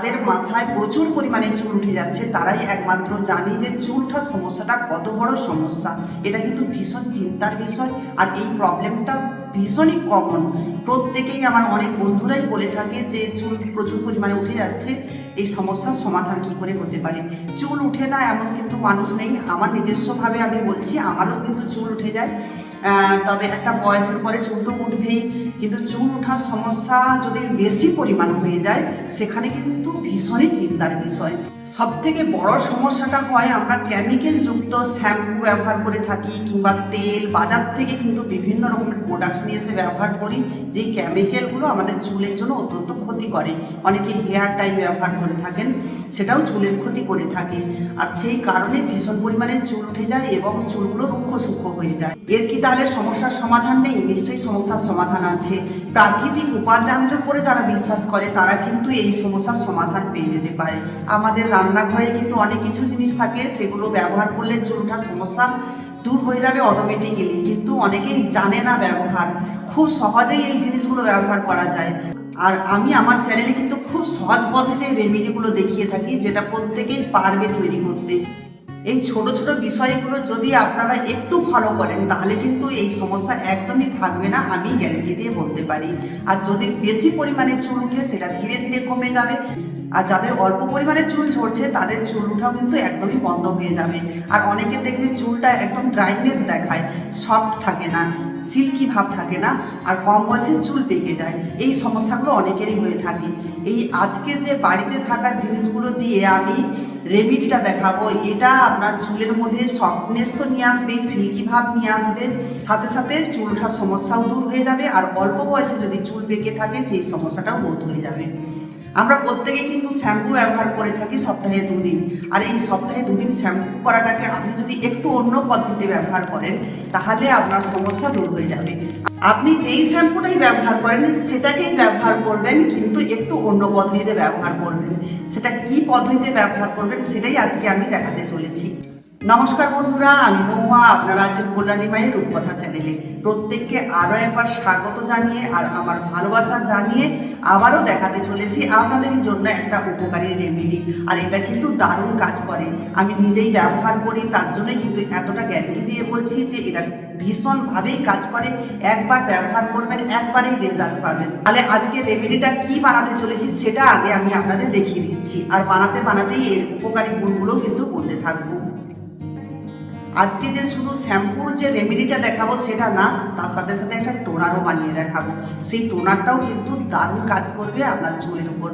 যাদের মাথায় প্রচুর পরিমাণে চুল উঠে যাচ্ছে তারাই একমাত্র জানে যে চুল ওঠার সমস্যাটা কত বড় সমস্যা। এটা কিন্তু ভীষণ চিন্তার বিষয়, আর এই প্রবলেমটা ভীষণই কমন। প্রত্যেকেই আমার অনেক বন্ধুরাই বলে থাকে যে চুল প্রচুর পরিমাণে উঠে যাচ্ছে, এই সমস্যার সমাধান কী করে হতে পারে। চুল উঠে না এমন কিন্তু মানুষ নেই। আমার নিজস্বভাবে আমি বলছি, আমারও কিন্তু চুল উঠে যায়, তবে একটা বয়সের পরে চুল তো উঠবেই। কিন্তু চুল ওঠার সমস্যা যদি বেশি পরিমাণ হয়ে যায় সেখানে কিন্তু ভীষণই চিন্তার বিষয়। সব থেকে বড় সমস্যাটা হয় আমরা কেমিক্যাল যুক্ত শ্যাম্পু ব্যবহার করে থাকি, কিংবা তেল বাজার থেকে কিন্তু বিভিন্ন রকমের প্রোডাক্টস নিয়ে এসে ব্যবহার করি, যেই কেমিক্যালগুলো আমাদের চুলের জন্য অত্যন্ত ক্ষতি করে। অনেকে হেয়ার টাই ব্যবহার করে থাকেন, সেটাও চুলের ক্ষতি করে থাকে। আর সেই কারণে ভীষণ পরিমাণে চুল উঠে যায় এবং চুলগুলো রুক্ষ সূক্ষ্ম হয়ে যায়। এর কি তাহলে সমস্যার সমাধান নেই? নিশ্চয়ই সমস্যার সমাধান আছে। প্রাকৃতিক উপাদানের উপরে যারা বিশ্বাস করে তারা কিন্তু এই সমস্যার সমাধান পেয়ে যেতে পারে। আমাদের রান্নাঘরে কিন্তু অনেক কিছু জিনিস থাকে, সেগুলো ব্যবহার করলে চুল ওঠার সমস্যা দূর হয়ে যাবে অটোমেটিক্যালি, কিন্তু অনেকেই জানে না ব্যবহার। খুব সহজেই এই জিনিসগুলো ব্যবহার করা যায়। আর আমি আমার চ্যানেলে কিন্তু খুব সহজ পদ্ধতিতে রেমেডিগুলো দেখিয়ে থাকি, যেটা প্রত্যেকেই পারবে তৈরি করতে। এই ছোট ছোট বিষয়গুলো যদি আপনারা একটু ফলো করেন তাহলে কিন্তু এই সমস্যা একদমই থাকবে না, আমি গ্যারেন্টি দিয়ে বলতে পারি। আর যদি বেশি পরিমাণে চুল উঠে সেটা ধীরে ধীরে কমে যাবে। আর যাদের অল্প পরিমাণে চুল ঝরছে তাদের চুল উঠাও কিন্তু একদমই বন্ধ হয়ে যাবে। আর অনেকে দেখবেন চুলটা একদম ড্রাইনেস দেখায়, সফট থাকে না, সিল্কি ভাব থাকে না, আর কম বয়সে চুল পেকে যায়। এই সমস্যাগুলো অনেকেরই হয়ে থাকে। এই আজকে যে বাড়িতে থাকা জিনিসগুলো দিয়ে আমি রেমেডিটা দেখাবো, এটা আপনার চুলের মধ্যে সফটনেস তো নিয়ে আসবে, সিল্কি ভাব নিয়ে আসবে, সাথে সাথে চুল ওঠার সমস্যাও দূর হয়ে যাবে। আর অল্প বয়সে যদি চুল পেকে থাকে সেই সমস্যাটাও বোধ হয়ে যাবে। আমরা প্রত্যেকে কিন্তু শ্যাম্পু ব্যবহার করে থাকি সপ্তাহে 2 দিন। আর এই সপ্তাহে 2 দিন শ্যাম্পু করাটাকে আপনি যদি একটু অন্য পদ্ধতিতে ব্যবহার করেন তাহলে আপনার সমস্যা দূর হয়ে যাবে। আপনি যেই শ্যাম্পুটাই ব্যবহার করেন সেটাকেই ব্যবহার করবেন, কিন্তু একটু অন্য পদ্ধতিতে ব্যবহার করবেন। সেটা কি পদ্ধতিতে ব্যবহার করবেন সেটাই আজকে আমি দেখাতে চলেছি। নমস্কার বন্ধুরা, আমি মহুয়া, আপনারা আছেন কল্যাণী মায়ের রূপকথা চ্যানেলে। প্রত্যেককে আরও একবার স্বাগত জানিয়ে আর আমার ভালোবাসা জানিয়ে আবারও দেখাতে চলেছি আপনাদেরই জন্য একটা উপকারী রেমেডি। আর এটা কিন্তু দারুণ কাজ করে, আমি নিজেই ব্যবহার করি, তার জন্যই কিন্তু এতটা গ্যারেন্টি দিয়ে বলছি যে এটা ভীষণভাবেই কাজ করে। একবার ব্যবহার করবেন, একবারেই রেজাল্ট পাবেন। তাহলে আজকে রেমেডিটা কি বানাতে চলেছি সেটা আগে আমি আপনাদের দেখিয়ে দিচ্ছি, আর বানাতে বানাতেই এর উপকারী গুণগুলো কিন্তু বলতে থাকবো। আজকে যে শুধু শ্যাম্পুর যে রেমেডিটা দেখাবো সেটা না, তার সাথে সাথে একটা টোনারও বানিয়ে দেখাবো। সেই টোনারটাও কিন্তু দারুণ কাজ করবে আপনার চুলের উপর।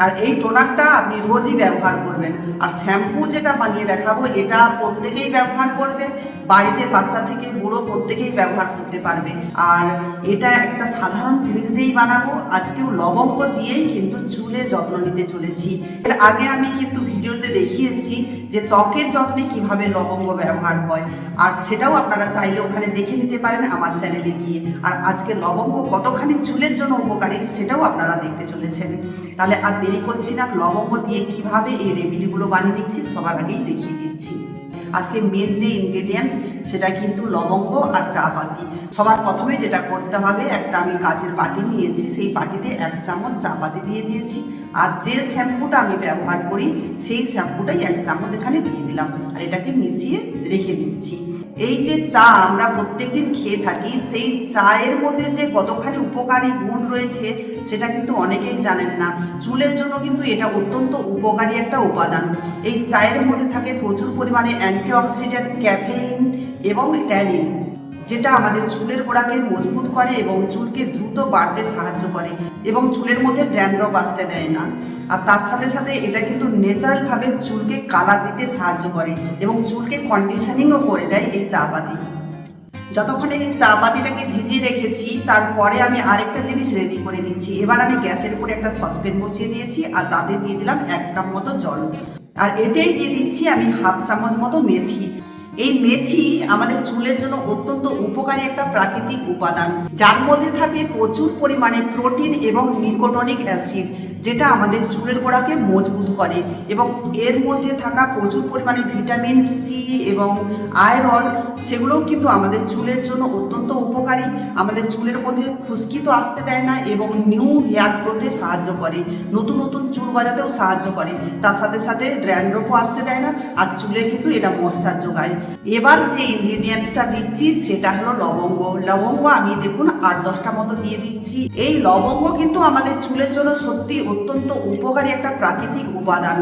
আর এই টোনারটা আপনি রোজই ব্যবহার করবেন। আর শ্যাম্পু যেটা বানিয়ে দেখাবো এটা প্রত্যেকেই ব্যবহার করবে, বাড়িতে বাচ্চা থেকে বুড়ো প্রত্যেকেই ব্যবহার করতে পারবে। আর এটা একটা সাধারণ জিনিস দিয়েই বানাবো। আজকেও লবঙ্গ দিয়েই কিন্তু চুলে যত্ন নিতে চলেছি। এর আগে আমি কিন্তু ভিডিওতে দেখিয়েছি যে ত্বকের যত্নে কিভাবে লবঙ্গ ব্যবহার হয়, আর সেটাও আপনারা চাইলে ওখানে দেখে নিতে পারেন আমার চ্যানেলে গিয়ে। আর আজকে লবঙ্গ কতখানি চুলের জন্য উপকারী সেটাও আপনারা দেখতে চলেছেন। তাহলে আর দেরি করছি না, লবঙ্গ দিয়ে কিভাবে এই রেমেডিগুলো বানিয়ে নিচ্ছি সবার আগেই দেখিয়ে দিচ্ছি। আজকে মেন যে ইনগ্রেডিয়েন্টস সেটা কিন্তু লবঙ্গ আর চা পাতি। সবার প্রথমে যেটা করতে হবে, একটা আমি কাচের বাটি নিয়েছি, সেই বাটিতে 1 চামচ চা পাতি দিয়ে দিয়েছি। আর যে শ্যাম্পুটা আমি ব্যবহার করি সেই শ্যাম্পুটাই 1 চামচ এখানে দিয়ে দিলাম, আর এটাকে মিশিয়ে রেখে দিচ্ছি। এই যে চা আমরা প্রত্যেকদিন খেয়ে থাকি, সেই চায়ের মধ্যে যে কতখানি উপকারী গুণ রয়েছে সেটা কিন্তু অনেকেই জানেন না। চুলের জন্য কিন্তু এটা অত্যন্ত উপকারী একটা উপাদান। এই চায়ের মধ্যে থাকে প্রচুর পরিমাণে অ্যান্টিঅক্সিডেন্ট, ক্যাফেইন এবং ট্যানিন, যেটা আমাদের চুলের গোড়াকে মজবুত করে এবং চুলকে দ্রুত বাড়তে সাহায্য করে এবং চুলের মধ্যে ড্যান্ড্রফ আসতে দেয় না। আর তার সাথে সাথে এটা কিন্তু ন্যাচারালভাবে চুলকে কালার দিতে সাহায্য করে এবং চুলকে কন্ডিশনিংও করে দেয় এই চা পাতি। যতক্ষণ এই চা পাতিটাকে ভিজিয়ে রেখেছি তারপরে আমি আরেকটা জিনিস রেডি করে নিচ্ছি। এবার আমি গ্যাসের উপরে একটা সসপ্যান বসিয়ে দিয়েছি, আর তাতে দিয়ে দিলাম 1 কাপ মতো জল। আর এতেই দিয়ে দিচ্ছি আমি 1/2 চামচ মতো মেথি। এই মেথি আমাদের চুলের জন্য অত্যন্ত উপকারী একটা প্রাকৃতিক উপাদান, যার মধ্যে থাকে প্রচুর পরিমাণে প্রোটিন এবং নিকোটিনিক অ্যাসিড, যেটা আমাদের চুলের গোড়াকে মজবুত করে এবং এর মধ্যে থাকা প্রচুর পরিমাণে ভিটামিন সি এবং আয়রন সেগুলোও কিন্তু আমাদের চুলের জন্য অত্যন্ত উপকারী। আমাদের চুলের মধ্যে খুশকি তো আসতে দেয় না এবং নিউ হেয়ার গ্রোথে সাহায্য করে, নতুন নতুন চুল গজাতেও সাহায্য করে, তার সাথে সাথে ড্যান্ড্রফও আসতে দেয় না আর চুলে কিন্তু এটা ময়েশ্চার যোগায়। এবার যে ইনগ্রিডিয়েন্টসটা দিচ্ছি সেটা হলো লবঙ্গ। লবঙ্গ আমি দেখুন 8-10টা মতো দিয়ে দিচ্ছি। এই লবঙ্গ কিন্তু আমাদের চুলের জন্য সত্যি অত্যন্ত উপকারী একটা প্রাকৃতিক উপাদান।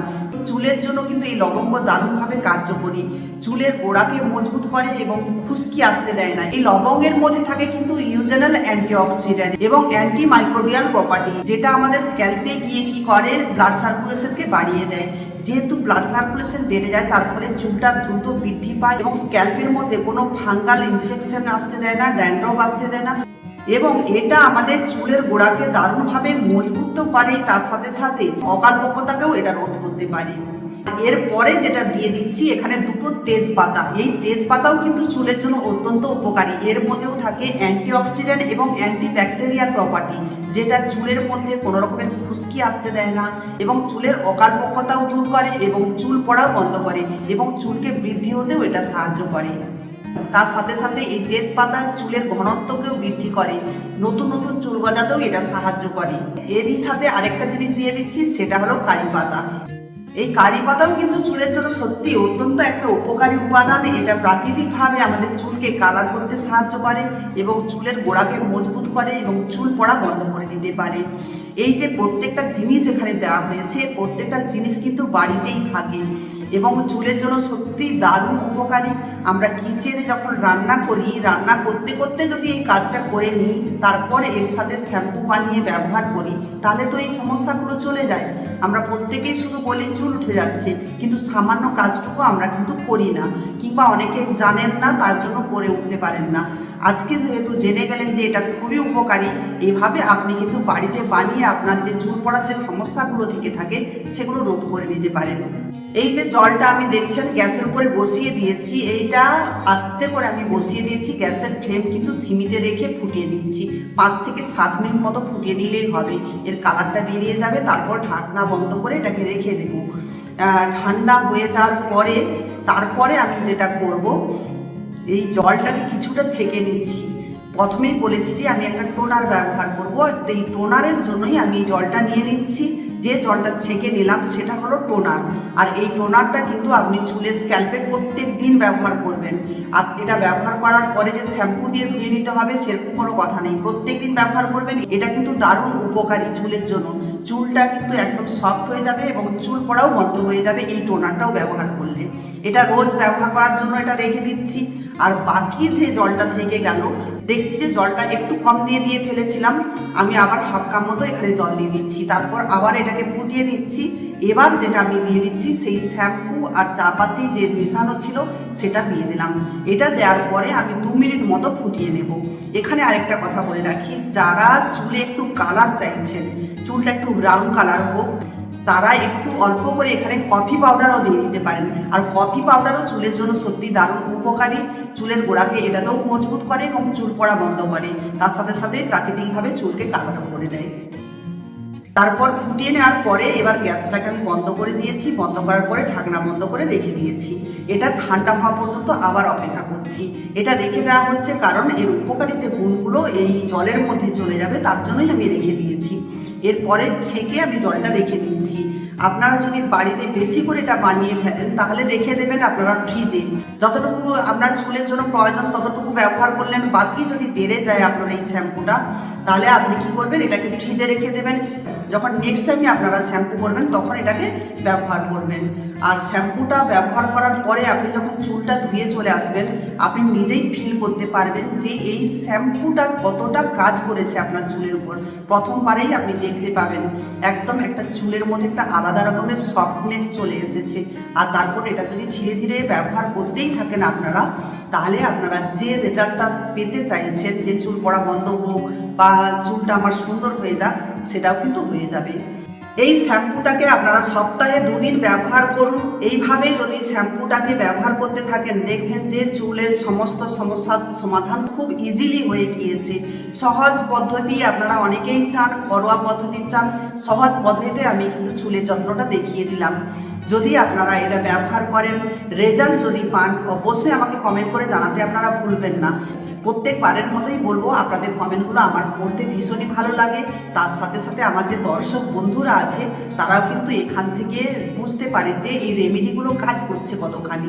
চুলের জন্য কিন্তু এই লবঙ্গ দারুণভাবে কার্যকরী, চুলের গোড়াকে মজবুত করে এবং খুশকি আসতে দেয় না। এই লবঙ্গের মধ্যে থাকে কিন্তু ইউজেনাল অ্যান্টিঅক্সিডেন্ট এবং অ্যান্টি মাইক্রোবিয়াল প্রপার্টি, যেটা আমাদের স্ক্যাল্পে গিয়ে কি করে ব্লাড সার্কুলেশনকে বাড়িয়ে দেয়। যেহেতু ব্লাড সার্কুলেশন বেড়ে যায় তারপরে চুলটা দ্রুত বৃদ্ধি পায় এবং স্ক্যাল্পের মধ্যে কোনো ফাঙ্গাল ইনফেকশন আসতে দেয় না, ড্যান্ড্রফ আসতে দেয় না এবং এটা আমাদের চুলের গোড়াকে দারুণভাবে মজবুত তো করে, তার সাথে সাথে অকালপক্বতাকেও এটা রোধ করতে পারে। এরপরে যেটা দিয়ে দিচ্ছি এখানে 2টো তেজপাতা। এই তেজপাতাও কিন্তু চুলের জন্য অত্যন্ত উপকারী। এর মধ্যেও থাকে অ্যান্টিঅক্সিডেন্ট এবং অ্যান্টিব্যাকটেরিয়াল প্রপার্টি, যেটা চুলের মধ্যে কোনো রকমের খুশকি আসতে দেয় না এবং চুলের অকালপক্বতাও দূর করে এবং চুল পড়াও বন্ধ করে এবং চুলকে বৃদ্ধি হতেও এটা সাহায্য করে। তার সাথে সাথে এই তেজপাতা চুলের ঘনত্বকেও বৃদ্ধি করে, নতুন নতুন চুল গজাতেও এটা সাহায্য করে। এরই সাথে আরেকটা জিনিস দিয়ে দিচ্ছি, সেটা হলো কারি পাতা। এই কারি পাতাও কিন্তু চুলের জন্য সত্যি অত্যন্ত একটা উপকারী উপাদান। এটা প্রাকৃতিকভাবে আমাদের চুলকে কালার করতে সাহায্য করে এবং চুলের গোড়াকে মজবুত করে এবং চুল পড়া বন্ধ করে দিতে পারে। এই যে প্রত্যেকটা জিনিস এখানে দেওয়া হয়েছে, প্রত্যেকটা জিনিস কিন্তু বাড়িতেই থাকে এবং চুলের জন্য সত্যি দারুণ উপকারী। আমরা কিচেনে যখন রান্না করি, রান্না করতে করতে যদি এই কাজটা করে নিই, তারপর এর সাথে শ্যাম্পু বানিয়ে ব্যবহার করি, তাহলে তো এই সমস্যাগুলো চলে যায়। আমরা প্রত্যেকেই শুধু বলি চুল উঠে যাচ্ছে, কিন্তু সামান্য কাজটুকু আমরা কিন্তু করি না, কিংবা অনেকে জানেন না, তার জন্য করে উঠতে পারেন না। আজকে যেহেতু জেনে গেলেন যে এটা খুবই উপকারী, এভাবে আপনি কিন্তু বাড়িতে বানিয়ে আপনার যে চুল পড়ার যে সমস্যাগুলো থেকে থাকে সেগুলো রোধ করে নিতে পারেন। এই যে জলটা আমি দেখছেন গ্যাসের উপরে বসিয়ে দিয়েছি, এইটা আস্তে করে আমি বসিয়ে দিয়েছি। গ্যাসের ফ্লেম কিন্তু সিমিতে রেখে ফুটিয়ে নিচ্ছি। 5 থেকে 7 মিনিট মতো ফুটিয়ে নিলেই হবে, এর কালারটা বেরিয়ে যাবে। তারপর ঢাকনা বন্ধ করে এটাকে রেখে দেব। ঠান্ডা হয়ে যাওয়ার পরে তারপরে আমি যেটা করব, এই জলটাকে কিছুটা ছেঁকে নিচ্ছি। প্রথমেই বলেছি যে আমি একটা টোনার ব্যবহার করব, এই টোনারের জন্যই আমি এই জলটা নিয়ে নিচ্ছি। যে জলটা ছেঁকে নিলাম সেটা হলো টোনার। আর এই টোনারটা কিন্তু আপনি চুলের স্ক্যাল্পে প্রত্যেক দিন ব্যবহার করবেন। আর এটা ব্যবহার করার পরে যে শ্যাম্পু দিয়ে ধুয়ে নিতে হবে সেরকম কোনো কথা নেই, প্রত্যেক দিন ব্যবহার করবেন। এটা কিন্তু দারুণ উপকারী চুলের জন্য। চুলটা কিন্তু একদম সফট হয়ে যাবে এবং চুল পড়াও বন্ধ হয়ে যাবে এই টোনারটাও ব্যবহার করলে। এটা রোজ ব্যবহার করার জন্য এটা রেখে দিচ্ছি। আর বাকি যে জলটা থেকে গেল, দেখছি যে জলটা একটু কম দিয়ে ফেলেছিলাম, আমি আবার 1/2 কাপ মতো এখানে জল দিয়ে দিচ্ছি। তারপর আবার এটাকে ফুটিয়ে নিচ্ছি। এবার যেটা আমি দিয়ে দিচ্ছি সেই শ্যাম্পু আর চা পাতি যে মেশানো ছিল সেটা দিয়ে দিলাম। এটা দেওয়ার পরে আমি 2 মিনিট মতো ফুটিয়ে নেব। এখানে আরেকটা কথা বলে রাখি, যারা চুলে একটু কালার চাইছেন, চুলটা একটু ব্রাউন কালার হোক, তারা একটু অল্প করে এখানে কফি পাউডারও দিয়ে দিতে পারেন। আর কফি পাউডারও চুলের জন্য সত্যি দারুণ উপকারী। চুলের গোড়াকে এটাতেও মজবুত করে এবং চুল পড়া বন্ধ করে, তার সাথে সাথে প্রাকৃতিকভাবে চুলকে কালারও করে দেয়। তারপর ফুটিয়ে নেওয়ার পরে এবার গ্যাসটাকে আমি বন্ধ করে দিয়েছি। বন্ধ করার পরে ঢাকনা বন্ধ করে রেখে দিয়েছি। এটা ঠান্ডা হওয়া পর্যন্ত আবার অপেক্ষা করছি। এটা রেখে দেওয়া হচ্ছে কারণ এর উপকারী যে গুণগুলো এই জলের মধ্যে চলে যাবে, তার জন্যই আমি রেখে দিয়েছি। এরপরে ছেঁকে আমি জলটা রেখে দিচ্ছি। আপনারা যদি বাড়িতে বেশি করে এটা বানিয়ে ফেলেন তাহলে রেখে দেবেন আপনারা ফ্রিজে। যতটুকু আপনার চুলের জন্য প্রয়োজন ততটুকু ব্যবহার করলেন। বাকি যদি বেড়ে যায় আপনার এই শ্যাম্পুটা, তাহলে আপনি কি করবেন, এটাকে ফ্রিজে রেখে দেবেন। যখন নেক্সট টাইমে আপনারা শ্যাম্পু করবেন তখন এটাকে ব্যবহার করবেন। আর শ্যাম্পুটা ব্যবহার করার পরে আপনি যখন চুলটা ধুয়ে চলে আসবেন, আপনি নিজেই ফিল করতে পারবেন যে এই শ্যাম্পুটা কতটা কাজ করেছে আপনার চুলের উপর। প্রথমবারেই আপনি দেখতে পাবেন একদম একটা চুলের মধ্যে একটা আলাদা রকমের সফটনেস চলে এসেছে। আর তারপর এটা যদি ধীরে ধীরে ব্যবহার করতেই থাকেন আপনারা, তাহলে আপনারা যে রেজাল্টটা পেতে চাইছেন, যে চুল পড়া বন্ধ হোক বা চুলটা আমার সুন্দর হয়ে যাক, সেটাও কিন্তু হয়ে যাবে। এই শ্যাম্পুটাকে আপনারা সপ্তাহে 2 দিন ব্যবহার করুন। এইভাবে যদি শ্যাম্পুটাকে ব্যবহার করতে থাকেন দেখবেন যে চুলের সমস্ত সমস্যার সমাধান খুব ইজিলি হয়ে গিয়েছে। সহজ পদ্ধতি আপনারা অনেকেই চান, ঘরোয়া পদ্ধতি চান, সহজ পদ্ধতিতে আমি কিন্তু চুলের যত্নটা দেখিয়ে দিলাম। যদি আপনারা এটা ব্যবহার করেন, রেজাল্ট যদি পান, অবশ্যই আমাকে কমেন্ট করে জানাতে আপনারা ভুলবেন না। প্রত্যেকবারের মতোই বলবো, আপনাদের কমেন্টগুলো আমার পড়তে ভীষণই ভালো লাগে। তার সাথে সাথে আমার যে দর্শক বন্ধুরা আছে তারাও কিন্তু এখান থেকে বুঝতে পারে যে এই রেমেডিগুলো কাজ করছে কতখানি,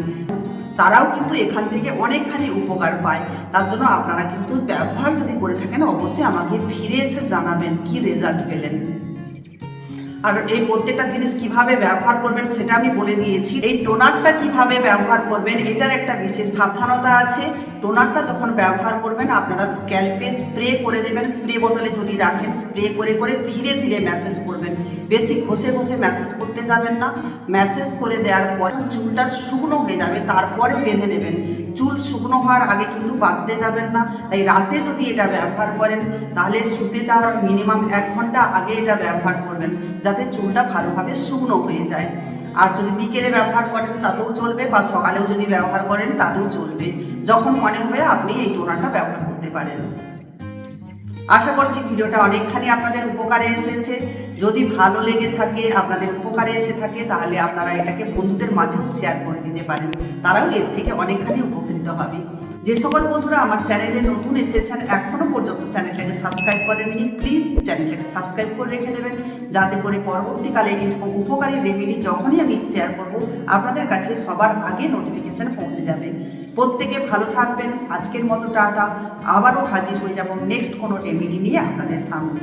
তারাও কিন্তু এখান থেকে অনেকখানি উপকার পায়। তার জন্য আপনারা কিন্তু ব্যবহার যদি করে থাকেন অবশ্যই আমাকে ফিরে এসে জানাবেন কি রেজাল্ট পেলেন। আর এই প্রত্যেকটা জিনিস কিভাবে ব্যবহার করবেন সেটা আমি বলে দিয়েছি। এই টোনারটা কিভাবে ব্যবহার করবেন এটার একটা বিশেষ সাবধানতা আছে। টোনারটা যখন ব্যবহার করবেন আপনারা স্ক্যাল্পে স্প্রে করে দেবেন। স্প্রে বোতলে যদি রাখেন স্প্রে করে করে ধীরে ধীরে ম্যাসেজ করবেন, বেশি ঘষে ঘষে ম্যাসেজ করতে যাবেন না। ম্যাসেজ করে দেওয়ার পর চুলটা শুকনো হয়ে যাবে তারপরে বেঁধে নেবেন। চুল শুকনো হওয়ার আগে কিন্তু বাঁধতে যাবেন না। তাই রাতে যদি এটা ব্যবহার করেন তাহলে শুতে যাওয়ার মিনিমাম 1 ঘন্টা আগে এটা ব্যবহার করবেন, যাতে চুলটা ভালোভাবে শুকনো হয়ে যায়। আর যদি বিকেলে ব্যবহার করেন তাতেও চলবে, বা সকালেও যদি ব্যবহার করেন তাতেও চলবে। যখন মনে হবে আপনি এই টোনারটা ব্যবহার করতে পারেন। আশা করছি ভিডিওটা অনেকখানি আপনাদের উপকারে এসেছে। যদি ভালো লেগে থাকে, আপনাদের উপকারে এসে থাকে, তাহলে আপনারা এটাকে বন্ধুদের মাঝেও শেয়ার করে দিতে পারেন, তারাও এর থেকে অনেকখানি উপকৃত হবে। যে সকল বন্ধুরা আমার চ্যানেলে নতুন এসেছেন, এখনও পর্যন্ত চ্যানেলটাকে সাবস্ক্রাইব করেননি, প্লিজ চ্যানেলটাকে সাবস্ক্রাইব করে রেখে দেবেন, যাতে করে পরবর্তীকালে এরকম উপকারী রেমেডি যখনই আমি শেয়ার করব আপনাদের কাছে সবার আগে নোটিফিকেশন পৌঁছে যাবে। প্রত্যেকে ভালো থাকবেন। আজকের মতো টাটা। আবারও হাজির হয়ে যাব নেক্সট কোনো রেমেডি নিয়ে আপনাদের সামনে।